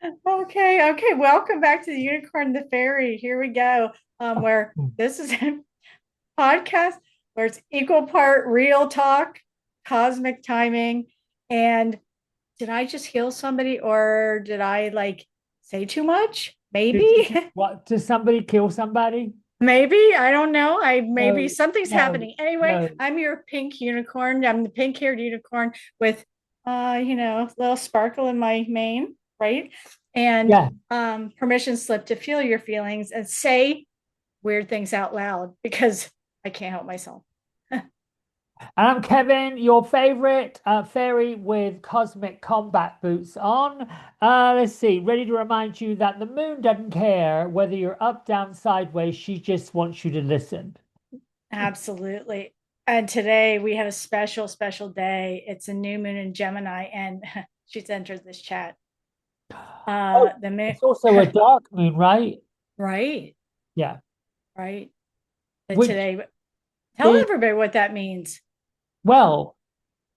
Okay. Welcome back to the Unicorn and the Fairy. Here we go. Where this is a podcast where it's equal part real talk, cosmic timing, and did I just heal somebody or did I like say too much? Did you, Maybe. what, did somebody kill somebody? Maybe. I don't know. I maybe No, something's no, happening. Anyway, no. I'm your pink unicorn. I'm the pink-haired unicorn with a little sparkle in my mane, right? And Yeah. permission slip to feel your feelings and say weird things out loud because I can't help myself. And I'm Kevin, your favorite fairy with cosmic combat boots on. Let's see, ready to remind you that the moon doesn't care whether you're up, down, sideways. She just wants you to listen. Absolutely. And today we have a special day. It's a new moon in Gemini, and she's entered this chat. Oh, The moon, it's also a dark moon, right? right, Yeah. right. Which Today, tell is, everybody what that means. well,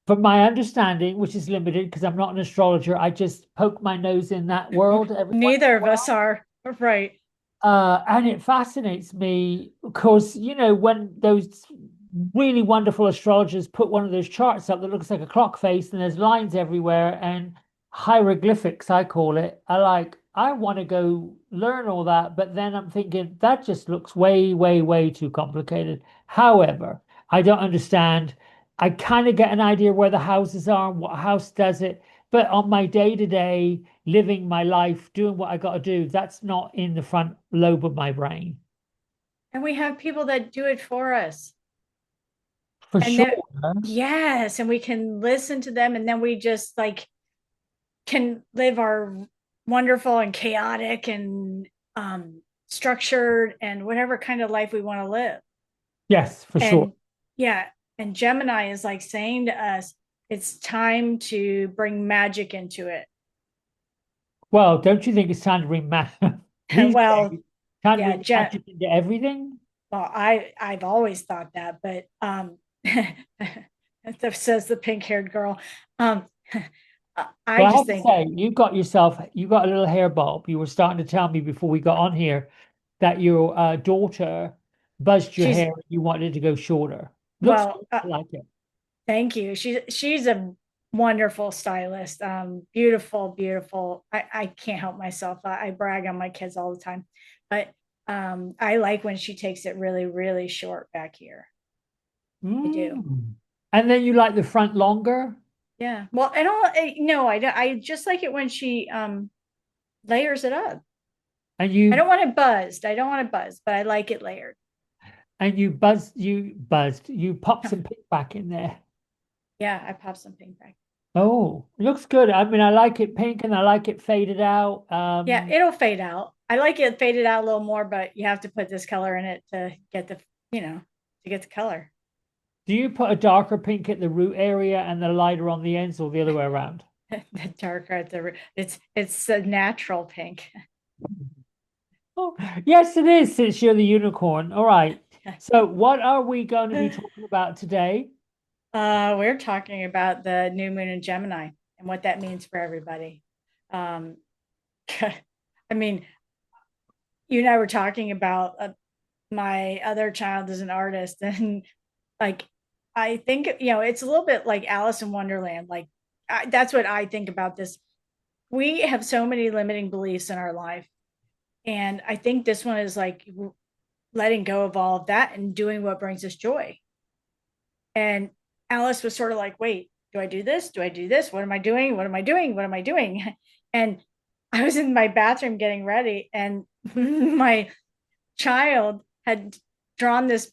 from my understanding, which is limited because I'm not an astrologer, I just poke my nose in that world every once in Neither a of us while. are right. And it fascinates me because, when those really wonderful astrologers put one of those charts up that looks like a clock face and there's lines everywhere and hieroglyphics, I call it, I want to go learn all that. But then I'm thinking that just looks way too complicated. However, I don't understand. I kind of get an idea where the houses are and what house does it. But on my day to day, living my life, doing what I got to do, that's not in the front lobe of my brain. And we have people that do it for us. For And sure. that, yes, and we can listen to them and then we just like can live our wonderful and chaotic and structured and whatever kind of life we want to live. Yes, for sure. And yeah, and Gemini is like saying to us, it's time to bring magic into it. Well, don't you think it's time to bring these Well, days, time to yeah, bring magic into everything? well, I've always thought that, but that says the pink-haired girl. Um I Well, I just have to think say, you got a little hair bulb. You were starting to tell me before we got on here that your daughter buzzed your she's hair and you wanted it to go shorter. Looks well, good. I like it. thank you. She's a wonderful stylist. Beautiful. I can't help myself. I brag on my kids all the time, but I like when she takes it really short back here. I do. Mm. And then you like the front longer Yeah. Well, I don't. No, I don't. I just like it when she layers it up. and I you don't want it buzzed. I don't want it buzzed, but I like it layered. you pop some pink back in there. Yeah, I pop some pink back. Oh, looks good. I mean, I like it pink and I like it faded out. Yeah, it'll fade out. I like it faded out a little more, but you have to put this color in it to get to get the color. Do you put a darker pink at the root area and the lighter on the ends or the other way around? The darker at the it's a natural pink. Oh, yes, it is, since you're the unicorn. All right. So, what are we going to be talking about today? We're talking about the new moon in Gemini and what that means for everybody. Um, I mean, you and I were talking about my other child is an artist, and like I think it's a little bit like Alice in Wonderland. Like that's what I think about this. We have so many limiting beliefs in our life, and I think this one is like letting go of all of that and doing what brings us joy. And Alice was sort of like, wait, do I do this? Do I do this? What am I doing? What am I doing? What am I doing? And I was in my bathroom getting ready, and my child had drawn this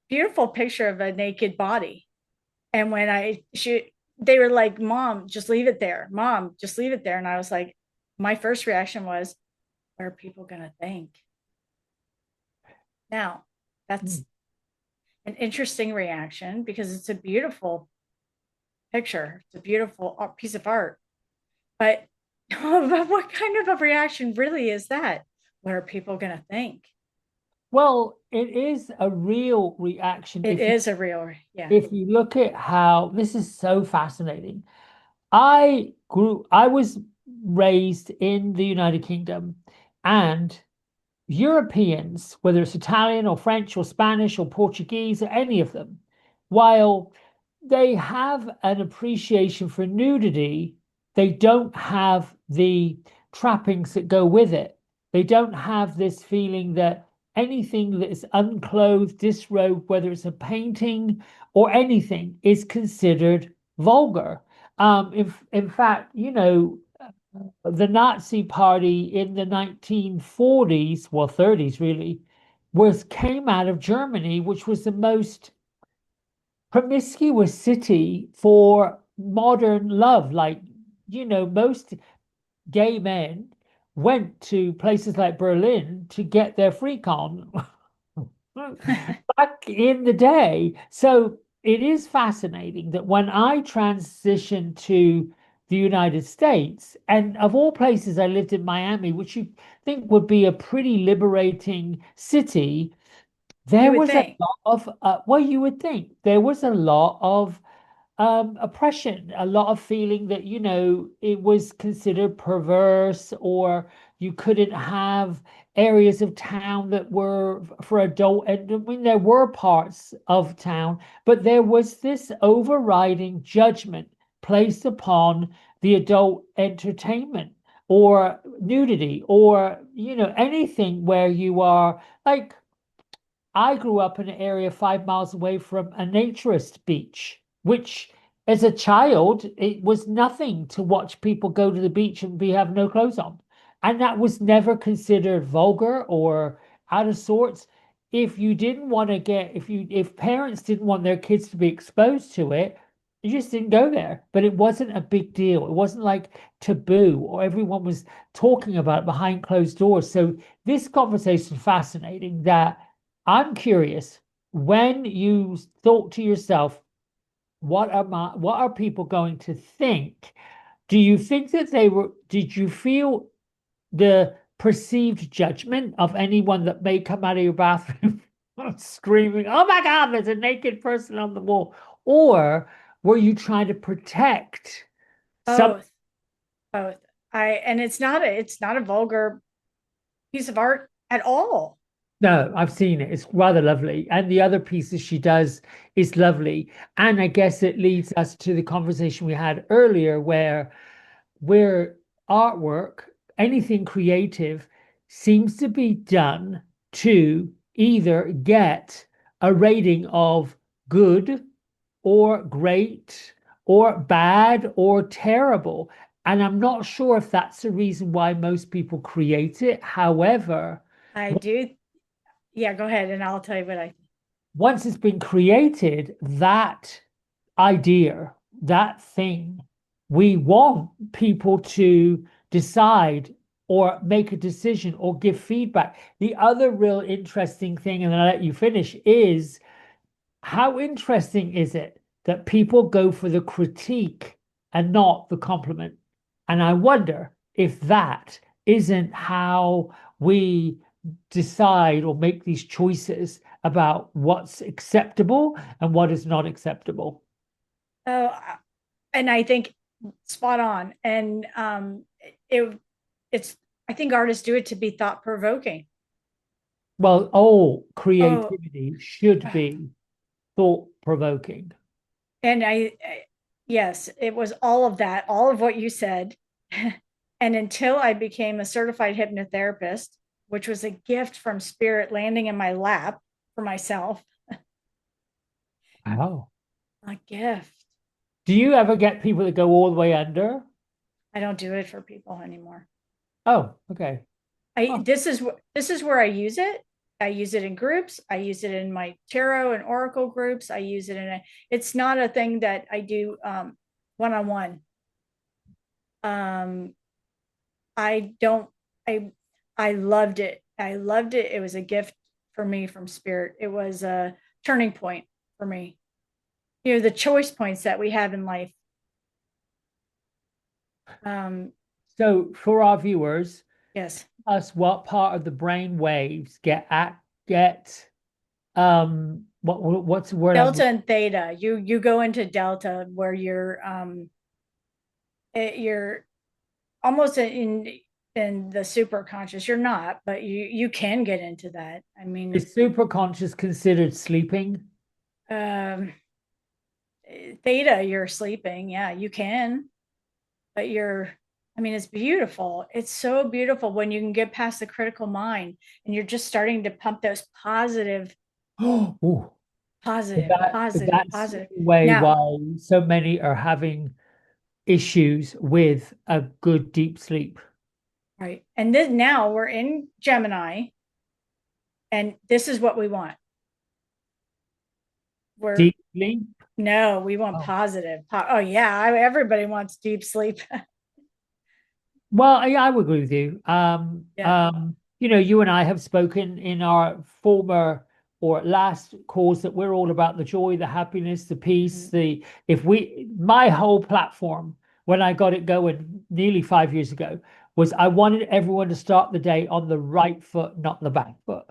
beautiful picture of a naked body. And when they were like, Mom, just leave it there. Mom, just leave it there. And I was like, my first reaction was, what are people going to think? Now, that's Hmm. an interesting reaction because it's a beautiful picture. It's a beautiful piece of art. But what kind of a reaction really is that? What are people going to think? Well, it is a real reaction It is a real, yeah. if you look at how this is so fascinating. I was raised in the United Kingdom, and Europeans, whether it's Italian or French or Spanish or Portuguese or any of them, while they have an appreciation for nudity, they don't have the trappings that go with it. They don't have this feeling that anything that is unclothed, disrobed, whether it's a painting or anything, is considered vulgar. In fact, the Nazi Party in the 1940s, well, 30s really, came out of Germany, which was the most promiscuous city for modern love. Like, most gay men went to places like Berlin to get their freak on back in the day. So it is fascinating that when I transitioned to the United States, and of all places, I lived in Miami, which you think would be a pretty liberating city. You There would was a think. lot of, well, you would think there was a lot of oppression, a lot of feeling that, it was considered perverse, or you couldn't have areas of town that were for adult. And I mean, there were parts of town, but there was this overriding judgment placed upon the adult entertainment or nudity or, anything where you are like, I grew up in an area 5 miles away from a naturist beach, which as a child, it was nothing to watch people go to the beach and be have no clothes on. And that was never considered vulgar or out of sorts. If you didn't want to if parents didn't want their kids to be exposed to it, you just didn't go there. But it wasn't a big deal. It wasn't like taboo or everyone was talking about it behind closed doors. So this conversation is fascinating that I'm curious, when you thought to yourself, what are people going to think? Do you think that did you feel the perceived judgment of anyone that may come out of your bathroom screaming, "Oh my God, there's a naked person on the wall"? Or were you trying to protect some? Both, both. And it's not a vulgar piece of art at all. No, I've seen it. It's rather lovely. And the other pieces she does is lovely. And I guess it leads us to the conversation we had earlier where artwork, anything creative, seems to be done to either get a rating of good or great or bad or terrible. And I'm not sure if that's the reason why most people create it. However, I do. Yeah, go ahead and I'll tell you what I once it's been created, that idea, that thing, we want people to decide or make a decision or give feedback. The other real interesting thing, and I'll let you finish, is how interesting is it that people go for the critique and not the compliment? And I wonder if that isn't how we decide or make these choices about what's acceptable and what is not acceptable. Oh, and I think spot on. And it it's I think artists do it to be thought provoking. Well, all Oh, creativity should be thought provoking. and yes, it was all of that, all of what you said. And until I became a certified hypnotherapist, which was a gift from spirit landing in my lap for myself, Oh. a gift. Do you ever get people that go all the way under? I don't do it for people anymore. Oh, okay. I Oh, this is where I use it. I use it in groups. I use it in my tarot and oracle groups. I use it in a. It's not a thing that I do one on one. I don't. I I loved it. I loved it. It was a gift for me from spirit. It was a turning point for me. The choice points that we have in life. Um, so for our viewers, yes. us what part of the brain waves get what's the word I'm Delta and theta. You go into delta where you're almost in the super conscious. You're not, but you can get into that. I mean, Is super conscious considered sleeping? um, theta, you're sleeping. Yeah, you can, but I mean, it's beautiful. It's so beautiful when you can get past the critical mind and you're just starting to pump those positive, Oh, positive, positive, that's positive. the way Now, why so many are having issues with a good deep sleep. right. And then now we're in Gemini, and this is what we want. We're Deep sleep? No, we want Oh. positive. Oh yeah, everybody wants deep sleep. Well, yeah, I would agree with you. Yeah. You and I have spoken in our former or last calls that we're all about the joy, the happiness, the peace, Mhm. my whole platform when I got it going nearly 5 years ago was I wanted everyone to start the day on the right foot, not the back foot.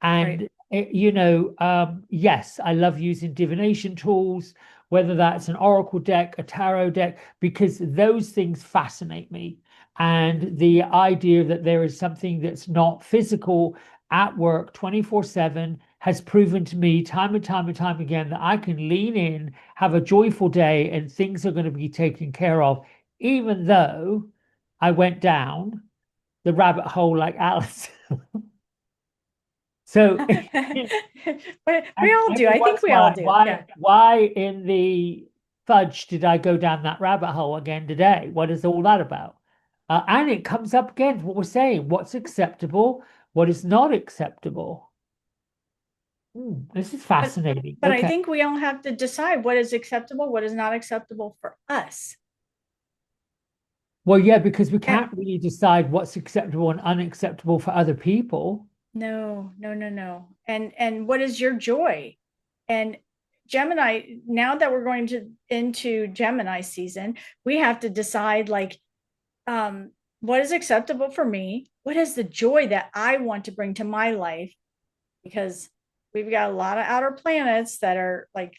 Right. And yes, I love using divination tools, whether that's an oracle deck, a tarot deck, because those things fascinate me, and the idea that there is something that's not physical at work 24/7 has proven to me time and time and time again that I can lean in, have a joyful day, and things are going to be taken care of, even though I went down the rabbit hole like Alice. So But we and all do. every I think once in we a all while, do. why Yeah. why in the fudge did I go down that rabbit hole again today? What is all that about? And it comes up again, what we're saying, what's acceptable, what is not acceptable. This is But fascinating. but I Okay. think we all have to decide what is acceptable, what is not acceptable for us. Well, yeah, because we Yeah. can't really decide what's acceptable and unacceptable for other people. No, no, no, no. And what is your joy? And Gemini, now that we're going to into Gemini season, we have to decide like what is acceptable for me? What is the joy that I want to bring to my life? Because we've got a lot of outer planets that are like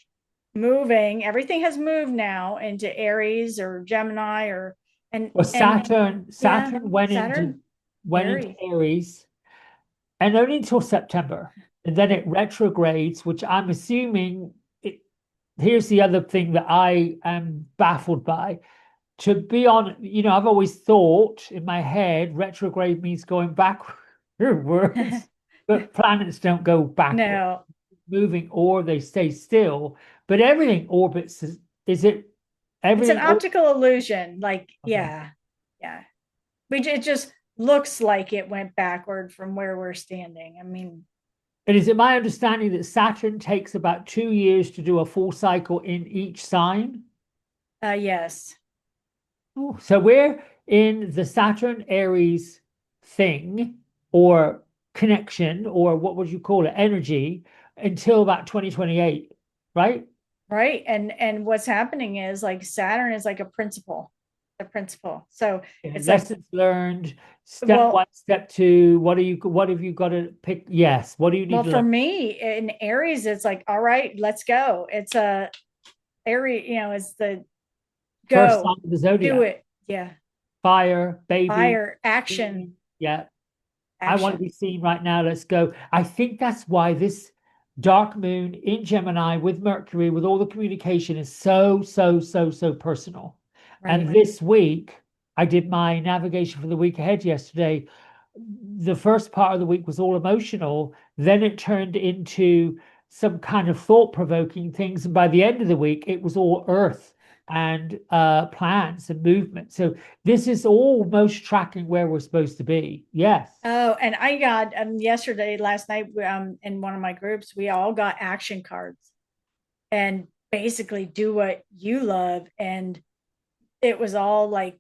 moving. Everything has moved now into Aries or Gemini or Well, and yeah, Saturn went into Saturn, Aries. Aries and only until September. And then it retrogrades, which I'm assuming here's the other thing that I am baffled by. To be on, I've always thought in my head retrograde means going backwards, but planets don't go backwards, No, moving, or they stay still. But everything orbits, is it it's an everything? optical illusion. Like, Okay. yeah, yeah. It just looks like it went backward from where we're standing. I mean, And is it my understanding that Saturn takes about 2 years to do a full cycle in each sign? yes, Oh, so we're in the Saturn Aries thing or connection, or what would you call it, energy, until about 2028, right? right. And what's happening is like Saturn is like a principle. So Yeah, it's like, lessons learned, step one, well, step two. What have you got to pick? Yes. What do you need well, to for learn? me in Aries, it's like, all right, let's go. It's a Aries, it's the First sign go, of the do zodiac, it. Yeah. fire, baby. Fire, action, Yeah. I want to action. be seen right now. Let's go. I think that's why this dark moon in Gemini with Mercury, with all the communication, is so, so, so, so personal. And Right. this week, I did my navigation for the week ahead yesterday. The first part of the week was all emotional. Then it turned into some kind of thought provoking things. And by the end of the week, it was all earth and plants and movement. So this is almost tracking where we're supposed to be. Yes. Oh, and I got last night, in one of my groups, we all got action cards and basically do what you love. And it was all like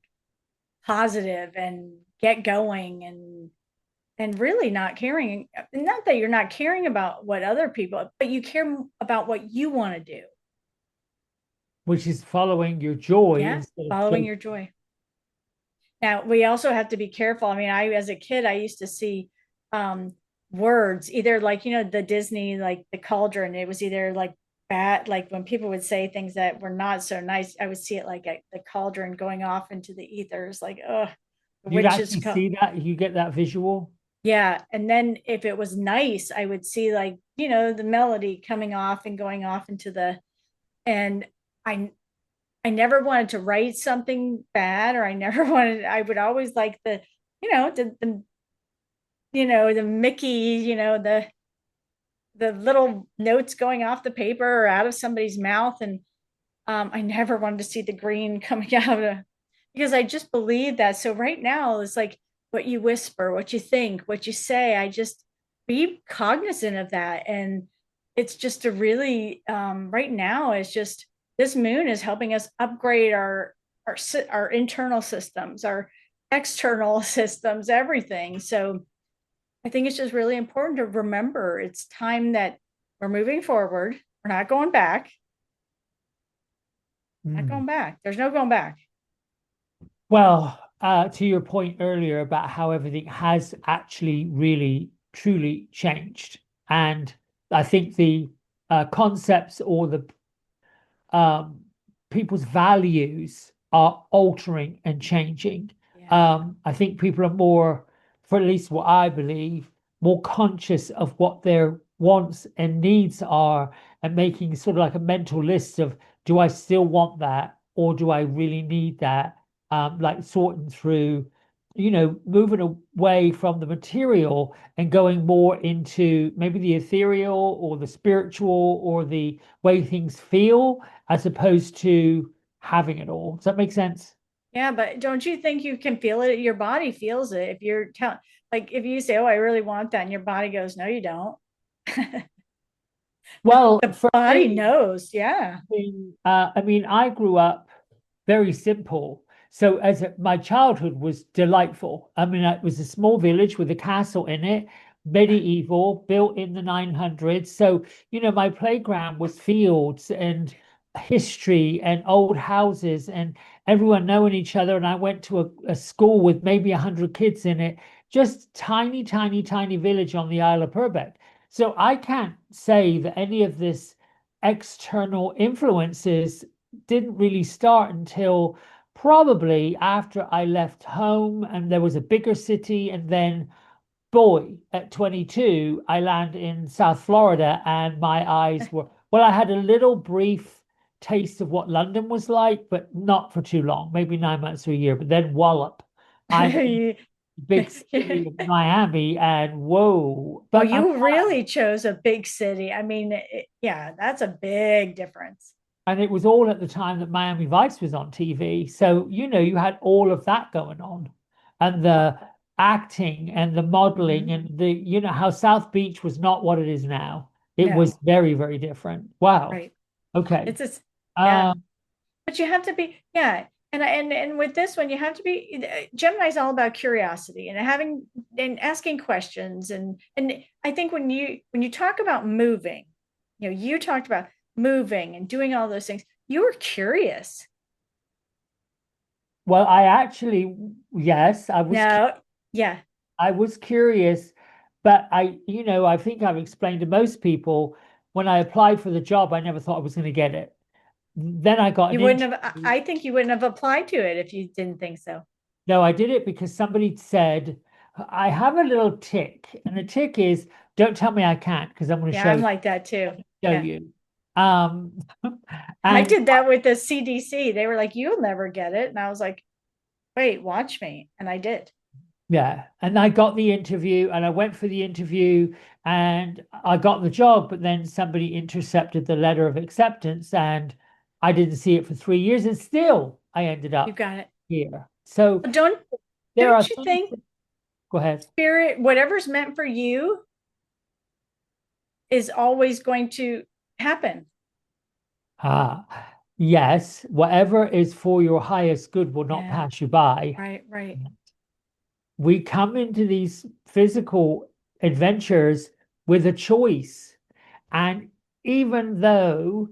positive and get going and really not caring. Not that you're not caring about what other people, but you care about what you want to do. Which is following your joy Yeah. instead of Following chasing. your joy. Now, we also have to be careful. I mean, as a kid, I used to see um, words either like, the Disney, like the cauldron, it was either like bad, like when people would say things that were not so nice, I would see it like the cauldron going off into the ethers, like, oh. You'd which is actually see that, you get that visual. yeah. And then if it was nice, I would see like, the melody coming off and going off into and I I never wanted to write something bad, or I never wanted, I would always like the Mickey, the little notes going off the paper or out of somebody's mouth. And I never wanted to see the green coming out of, because I just believe that. So right now it's like what you whisper, what you think, what you say. I just be cognizant of that. And it's just a really right now it's just this moon is helping us upgrade our internal systems, our external systems, everything. So I think it's just really important to remember it's time that we're moving forward. We're not going back. Not Mm. going back. There's no going back. Well, to your point earlier about how everything has actually really truly changed, and I think the concepts or the um, people's values are altering and changing. Yeah. I think people are more, for at least what I believe, more conscious of what their wants and needs are, and making sort of like a mental list of, do I still want that or do I really need that? Like sorting through, moving away from the material and going more into maybe the ethereal or the spiritual or the way things feel, as opposed to having it all. Does that make sense? Yeah, but don't you think you can feel it? Your body feels it. If you're like if you say, "Oh, I really want that," and your body goes, "No, you don't." Well, The for body me, knows. Yeah. I mean, I grew up very simple. So my childhood was delightful. I mean, it was a small village with a castle in it, medieval, built in the 900s. So, my playground was fields and history and old houses and everyone knowing each other. And I went to a school with maybe 100 kids in it, just tiny, tiny, tiny village on the Isle of Purbeck. So I can't say that any of this external influences didn't really start until probably after I left home and there was a bigger city. And then, boy, at 22, I land in South Florida and my eyes were, well, I had a little brief taste of what London was like, but not for too long, maybe 9 months to a year. But then, wallop, I'm in You- the big city of Miami and whoa. Oh, But I'm you really chose a big city. I mean, yeah, that's a big difference. And it was all at the time that Miami Vice was on TV. So, you had all of that going on. And the acting and the modeling Mhm. and how South Beach was not what it is now. It was No, very, very different. Wow. right. Okay. It's just, yeah. Um, But you have to be, yeah. And with this one, you have to be. Gemini is all about curiosity and having and asking questions. And I think when you talk about moving, you talked about moving and doing all those things. You were curious. well, I actually, yes, No, yeah, I was curious, but I think I've explained to most people when I applied for the job, I never thought I was going to get it. Then I got you an wouldn't have. interview. I think you wouldn't have applied to it if you didn't think so. No, I did it because somebody said, I have a little tick, and the tick is, don't tell me I can't, because I'm going to Yeah, I'm show like that too. Yeah. you. Um, I and did that with the CDC. They were like, "You'll never get it," and I was like, "Wait, watch me," and I did. yeah, and I got the interview, and I went for the interview, and I got the job, but then somebody intercepted the letter of acceptance, and I didn't see it for 3 years, and still I ended You up got it. here. So Don't there are don't you things. think Go ahead. spirit, whatever's meant for you, is always going to happen? Ah, yes, whatever is for your highest good will not Yeah, pass you by. right, right. We come into these physical adventures with a choice. And even though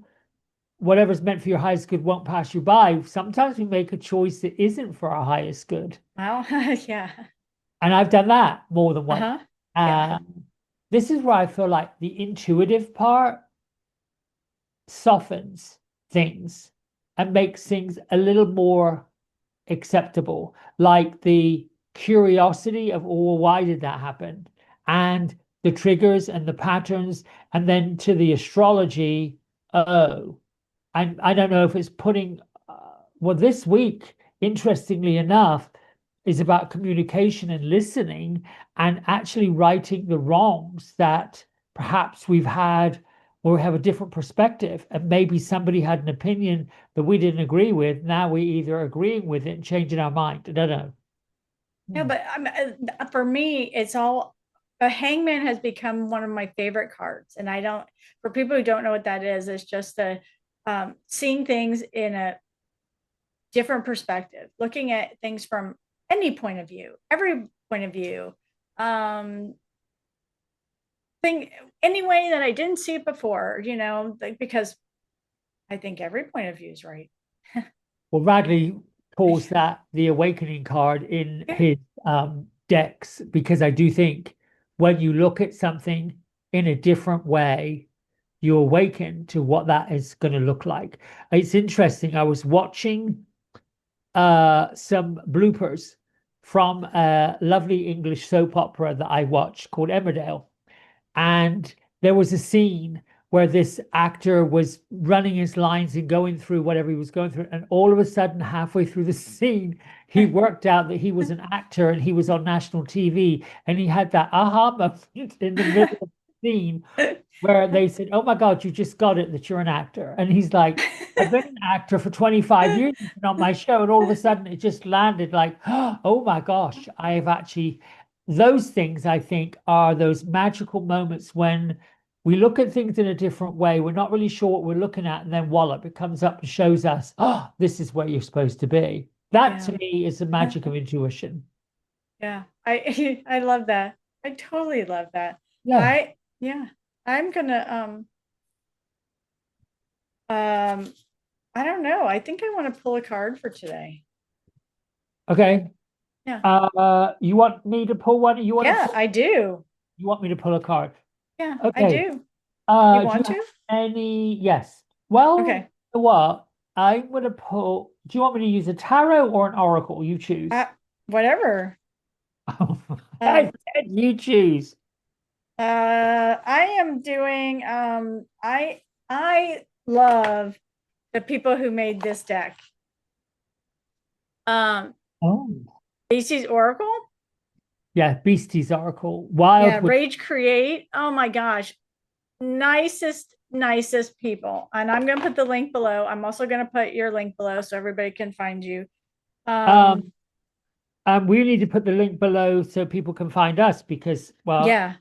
whatever's meant for your highest good won't pass you by, sometimes we make a choice that isn't for our highest good. Well, yeah. And I've done that more than once. Uh-huh. Yeah. This is where I feel like the intuitive part softens things and makes things a little more acceptable. Like the curiosity of, oh, well, why did that happen? And the triggers and the patterns, and then to the astrology, oh, and I don't know if it's putting, well, this week, interestingly enough, is about communication and listening and actually righting the wrongs that perhaps we've had, or we have a different perspective. And maybe somebody had an opinion that we didn't agree with. Now we either agreeing with it and changing our mind. I don't know. No, but for me, it's all a hangman has become one of my favorite cards. And I don't, for people who don't know what that is, it's just a seeing things in a different perspective, looking at things from any point of view, every point of view. Thing any way that I didn't see it before, like, because I think every point of view is right. Well, Radley calls that the awakening card in his decks, because I do think when you look at something in a different way, you awaken to what that is going to look like. It's interesting. I was watching some bloopers from a lovely English soap opera that I watched called Emmerdale. And there was a scene where this actor was running his lines and going through whatever he was going through. And all of a sudden, halfway through the scene, he worked out that he was an actor and he was on national TV. And he had that aha moment in the middle of the scene where they said, "Oh my God, you just got it that you're an actor." And he's like, "I've been an actor for 25 years on my show." And all of a sudden, it just landed like, "Oh my gosh, I have actually." Those things, I think, are those magical moments when we look at things in a different way. We're not really sure what we're looking at, and then wallop, it comes up and shows us, oh, this is where you're supposed to be. That to me is the magic of intuition. Yeah, I I love that. I totally love that. Yeah. Yeah, I'm gonna um I don't know. I think I want to pull a card for today. Okay. Yeah. You want me to pull one? You want to Yeah, pull, I do. you want me to pull a card? Yeah, I Okay. do. You Do you want have to? any? Yes. Well, you Okay. know what? I'm gonna pull. Do you want me to use a tarot or an oracle? You choose. Uh, Whatever. I Um said you choose. I am doing I love the people who made this deck. Um Oh. Beasties Oracle. Yeah, Beasties oracle. Yeah, Wildwood. Rage Create. Oh my gosh. Nicest people. And I'm gonna put the link below. I'm also gonna put your link below so everybody can find you. Um, Um and we need to put the link below so people can find us because, well, yeah,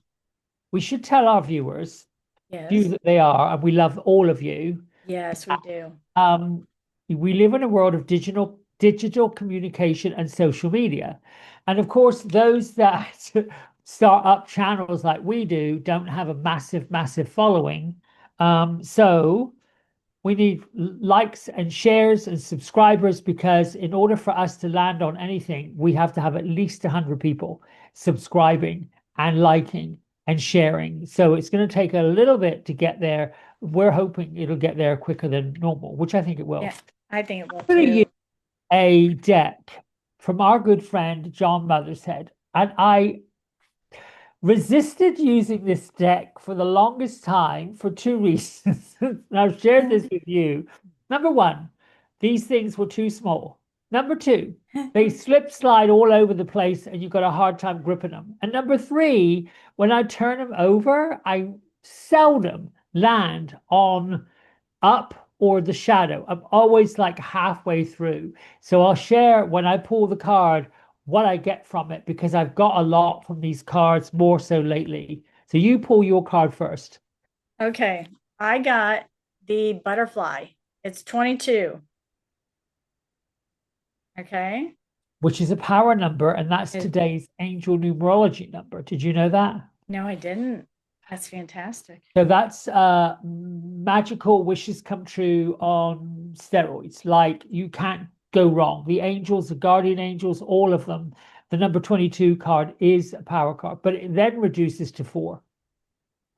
we should tell our viewers, few yes. that they are, and we love all of you. Yes, we do. Um, we live in a world of digital communication and social media. And of course, those that start up channels like we do don't have a massive following. So we need likes and shares and subscribers, because in order for us to land on anything, we have to have at least 100 people subscribing and liking and sharing. So it's going to take a little bit to get there. We're hoping it'll get there quicker than normal, which I think it will. Yeah, I think it will I'm going to use too. a deck from our good friend John Mothershead, and I resisted using this deck for the longest time for two reasons. And I've shared this with you. Number one, these things were too small. Number two, they slip slide all over the place and you've got a hard time gripping them. And number three, when I turn them over, I seldom land on up or the shadow. I'm always like halfway through. So I'll share when I pull the card what I get from it, because I've got a lot from these cards more so lately. So you pull your card first, Okay. I got the butterfly. It's 22. Okay. which is a power number, and that's It, today's angel numerology number. Did you know that? no, I didn't. That's fantastic. So that's magical wishes come true on steroids. Like you can't go wrong. The angels, the guardian angels, all of them. The number 22 card is a power card, but it then reduces to 4.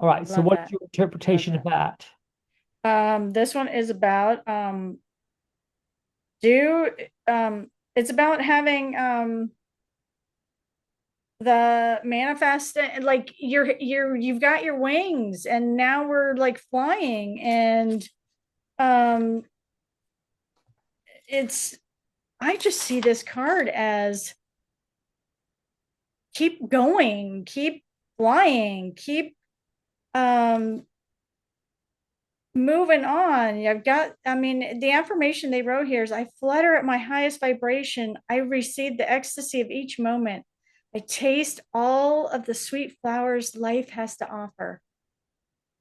All right. So Love what's that. your Love interpretation of that. that? This one is about do it's about having the manifest, like you've got your wings and now we're like flying, and um it's I just see this card as keep going, keep flying, keep um moving on. I mean, the affirmation they wrote here is I flutter at my highest vibration. I receive the ecstasy of each moment. I taste all of the sweet flowers life has to offer.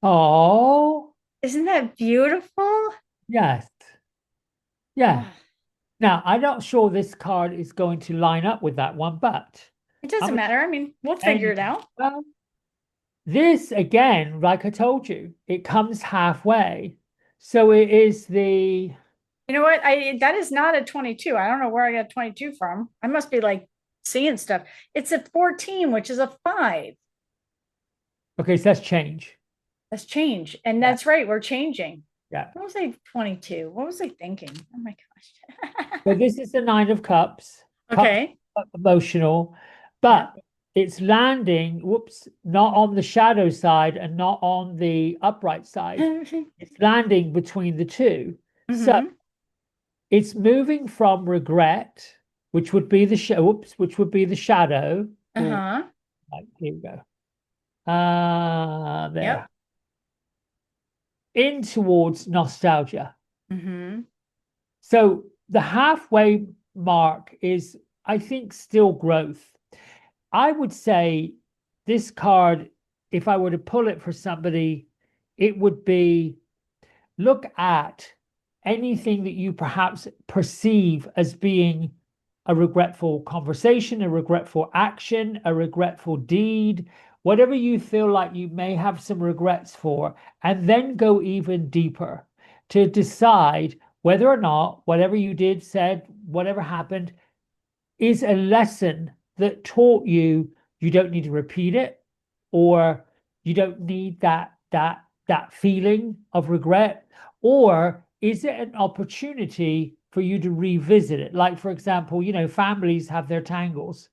Oh, Isn't that beautiful? yes. Yeah. Ah, Now, I'm not sure this card is going to line up with that one, but it I'm doesn't going matter. I mean, we'll to figure it out. well, this again, like I told you, it comes halfway. So it is the You know what? I That is not a 22. I don't know where I got 22 from. I must be like seeing stuff. It's a 14, which is a 5. okay, so that's change. That's change. And Yeah, that's right, we're changing. yeah. What was I 22? What was I thinking? Oh my gosh. So this is the Nine of Cups, cup Okay. emotional, Yeah. but it's landing, whoops, not on the shadow side and not on the upright side. It's landing between the two. So Hmm. it's moving from regret, which would be the whoops, which would be the shadow. Oh, Uh-huh. right, here we go. Yep. There. In towards nostalgia. Hmm. So the halfway mark is, I think, still growth. I would say this card, if I were to pull it for somebody, it would be look at anything that you perhaps perceive as being a regretful conversation, a regretful action, a regretful deed, whatever you feel like you may have some regrets for, and then go even deeper to decide whether or not whatever you did, said, whatever happened is a lesson that taught you you don't need to repeat it, or you don't need that feeling of regret, or is it an opportunity for you to revisit it? Like, for example, families have their tangles,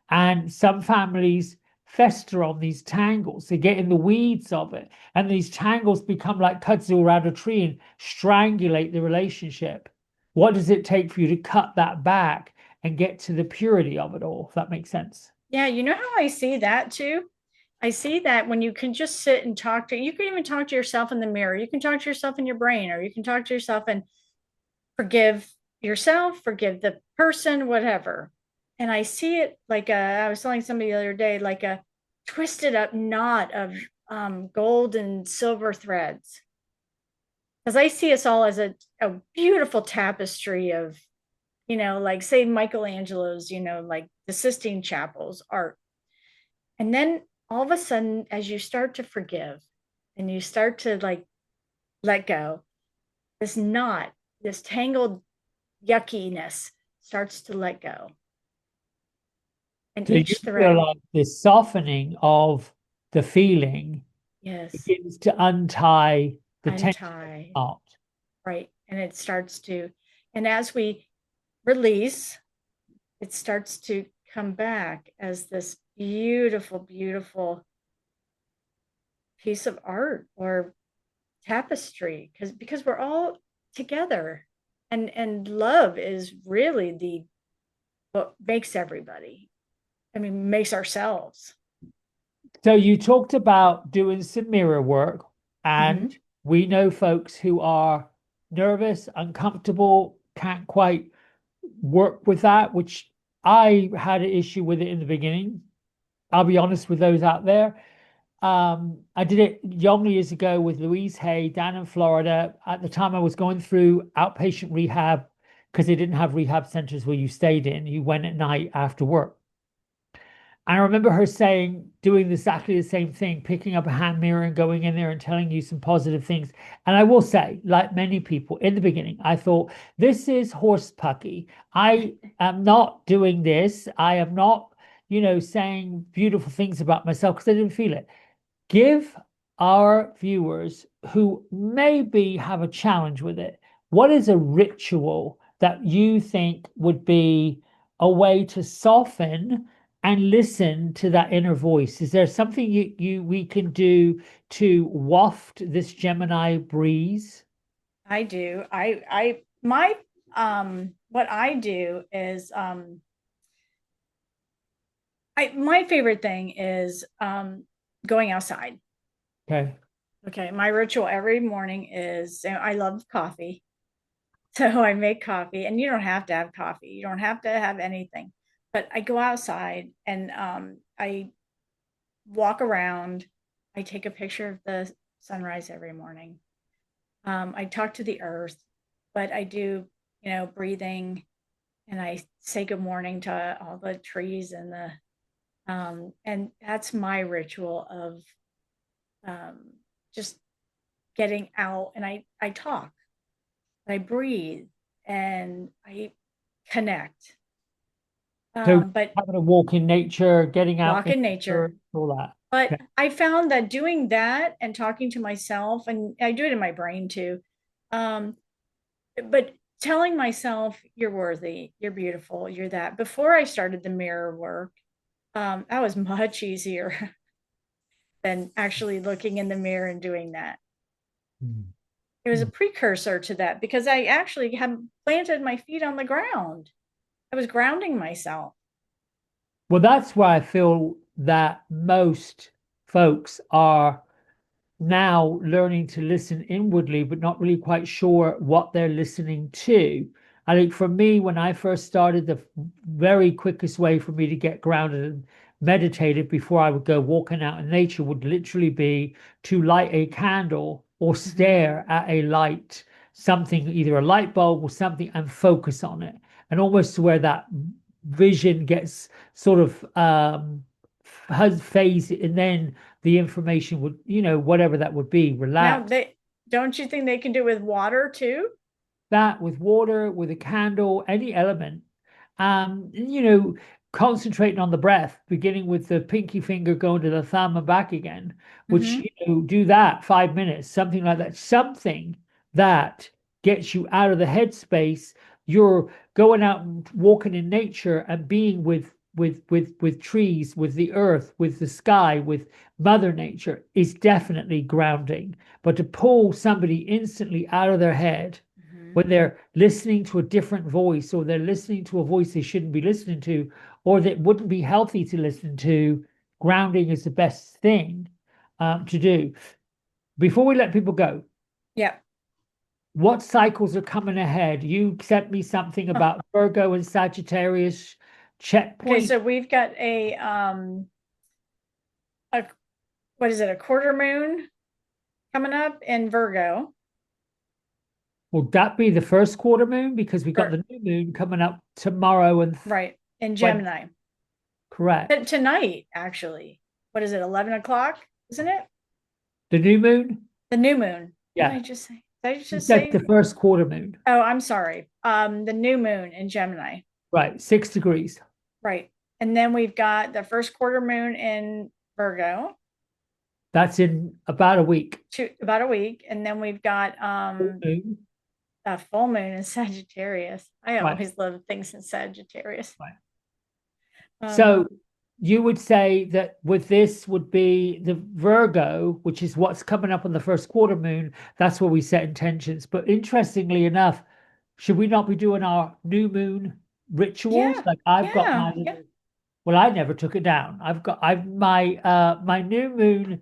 and some families fester on these tangles. They get in the weeds of it, and these tangles become like kudzu around a tree and strangulate the relationship. What does it take for you to cut that back and get to the purity of it all, if that makes sense? Yeah, you know how I see that too? I see that when you can just sit and you can even talk to yourself in the mirror. You can talk to yourself in your brain, or you can talk to yourself and forgive yourself, forgive the person, whatever. And I see it like I was telling somebody the other day, like a twisted up knot of gold and silver threads. Because I see us all as a beautiful tapestry of, like say Michelangelo's, like the Sistine Chapel's art. And then all of a sudden, as you start to forgive and you start to like let go, this knot, this tangled yuckiness starts to let go. And So you each feel thread, like the softening of the feeling yes, begins to untie the tension of untie, the knot. right? And it starts to, and as we release, it starts to come back as this beautiful, beautiful piece of art or tapestry, because we're all together, and love is really the what makes everybody. I mean, makes ourselves. So you talked about doing some mirror work, and Hmm. we know folks who are nervous, uncomfortable, can't quite work with that, which I had an issue with it in the beginning. I'll be honest with those out there. I did it young years ago with Louise Hay down in Florida. At the time, I was going through outpatient rehab because they didn't have rehab centers where you stayed in. You went at night after work. And I remember her saying, doing exactly the same thing, picking up a hand mirror and going in there and telling you some positive things. And I will say, like many people in the beginning, I thought, this is horse pucky. I am not doing this. I am not, saying beautiful things about myself because I didn't feel it. Give our viewers who maybe have a challenge with it, what is a ritual that you think would be a way to soften and listen to that inner voice. Is there something we can do to waft this Gemini breeze? I do. My what I do is my favorite thing is going outside. Okay. Okay, my ritual every morning is I love coffee. So I make coffee, and you don't have to have coffee. You don't have to have anything. But I go outside and I walk around. I take a picture of the sunrise every morning. I talk to the earth, but I do, breathing, and I say good morning to all the trees and that's my ritual of just getting out, and I talk, I breathe, and I connect. So But having a walk in nature, getting out walk in in nature, nature. all that. But Okay. I found that doing that and talking to myself, and I do it in my brain too, um, but telling myself you're worthy, you're beautiful, you're that. Before I started the mirror work, that was much easier than actually looking in the mirror and doing that. Mm. It was a Mm. precursor to that because I actually had planted my feet on the ground. I was grounding myself. Well, that's why I feel that most folks are now learning to listen inwardly, but not really quite sure what they're listening to. I think for me, when I first started, the very quickest way for me to get grounded and meditated before I would go walking out in nature would literally be to light a candle or stare at a light, something, either a light bulb or something, and focus on it. And almost to where that vision gets sort of has phase, and then the information would, whatever that would be, Now relax. they don't you think they can do it with water too? That with water, with a candle, any element. You know, concentrating on the breath, beginning with the pinky finger going to the thumb and back again, which, Mm-hmm. do that 5 minutes, something like that, something that gets you out of the headspace. You're going out and walking in nature and being with trees, with the earth, with the sky, with Mother Nature is definitely grounding. But to pull somebody instantly out of their head Mm-hmm. when they're listening to a different voice, or they're listening to a voice they shouldn't be listening to, or that wouldn't be healthy to listen to, grounding is the best thing to do. Before we let people go, Yep. what cycles are coming ahead? You sent me something about Virgo and Sagittarius Okay, checkpoint. so we've got a what is it, a quarter moon coming up in Virgo. Will that be the first quarter moon? Because we got Or the new moon coming up tomorrow and right, in when Gemini. correct. Tonight, actually. What is it, 11 o'clock? Isn't it? The new moon? The new moon. What did Yeah. I just say? Did I You just said say? the first quarter moon. Oh, I'm sorry. The new moon in Gemini. Right, 6 degrees. Right. And then we've got the first quarter moon in Virgo, That's in about a week. about a week. And then we've got Full moon. a full moon in Sagittarius. I Right, always love things in Sagittarius. right. Um, So you would say that with this would be the Virgo, which is what's coming up on the first quarter moon. That's where we set intentions. But interestingly enough, should we not be doing our new moon rituals? yeah, Like I've got yeah, my yeah. little, well, I never took it down. I've my new moon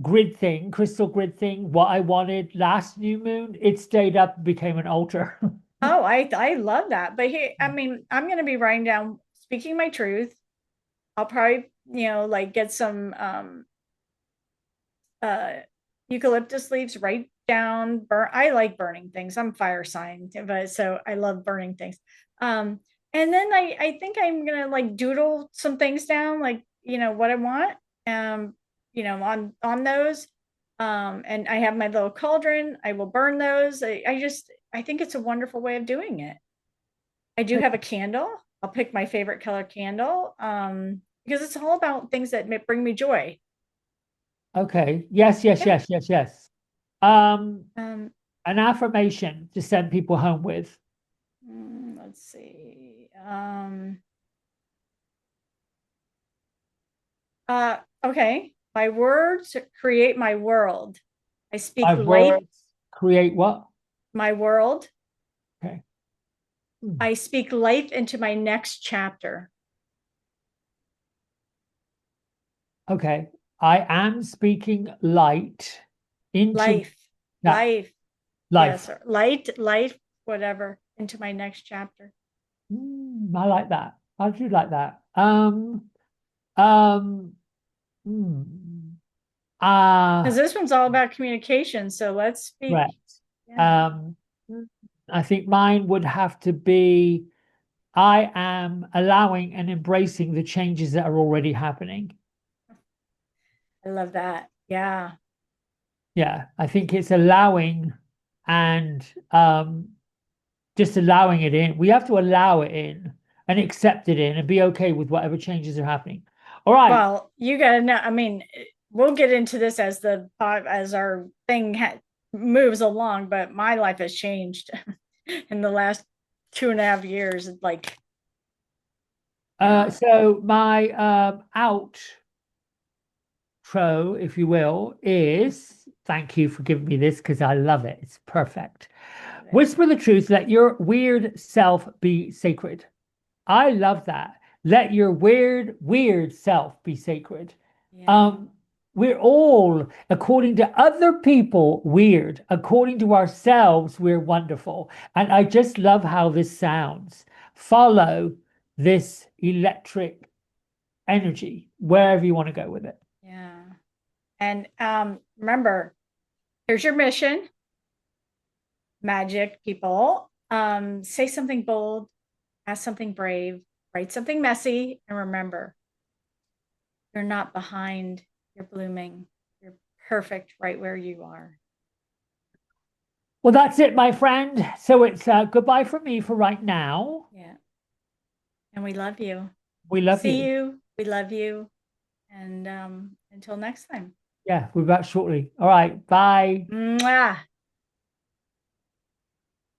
grid thing, crystal grid thing, what I wanted last new moon, it stayed up and became an altar. Oh, I love that. But here, I mean, I'm gonna be writing down, speaking my truth. I'll probably, like get some uh eucalyptus leaves, write down, burn. I like burning things. I'm fire sign, but so I love burning things. And then I think I'm gonna like doodle some things down, like, what I want, on those. And I have my little cauldron. I will burn those. I think it's a wonderful way of doing it. I do have a candle. I'll pick my favorite color candle, because it's all about things that bring me joy. Okay. Yes, yes, Yeah. yes, yes, yes. Um, Um, an affirmation to send people home with. let's see. Okay. My words create my world. I speak My life, words create what? my world. Okay. I speak life into my next chapter. Okay. I am speaking light into Life, that life. life. Yes, or light, whatever, into my next chapter. I like that. I do like that. Um, mm, Because uh, this one's all about communication. So let's speak. correct. Yeah. Um, I think mine would have to be I am allowing and embracing the changes that are already happening. I love that. Yeah. Yeah, I think it's allowing and just allowing it in. We have to allow it in and accept it in and be okay with whatever changes are happening. All right. Well, you got to know. I mean, we'll get into this as as our thing moves along, but my life has changed in the last 2.5 years. Like, yeah. So my outro, if you will, is thank you for giving me this because I love it. It's perfect. Whisper the truth, let your weird self be sacred. I love that. Let your weird self be sacred. Yeah. Um, we're all, according to other people, weird. According to ourselves, we're wonderful. And I just love how this sounds. Follow this electric energy wherever you want to go with it. Yeah. And remember, here's your mission, magic people. Say something bold, ask something brave, write something messy, and remember, you're not behind, you're blooming. You're perfect right where you are. Well, that's it, my friend. So it's goodbye from me for right now. Yeah. And we love you. We love See you. you. We love you. And until next time. Yeah, we'll be back shortly. All right. Bye. Mwah.